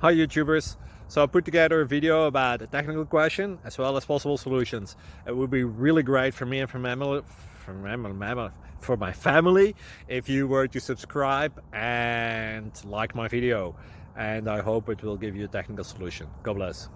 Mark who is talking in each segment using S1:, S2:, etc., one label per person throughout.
S1: Hi YouTubers! So I put together a video about a technical question as well as possible solutions. It would be really great for me and for my family if you were to subscribe and like my video, and I hope it will give you a technical solution. God bless.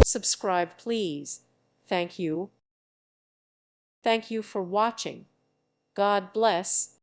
S2: Subscribe, please. Thank you. Thank you for watching. God bless.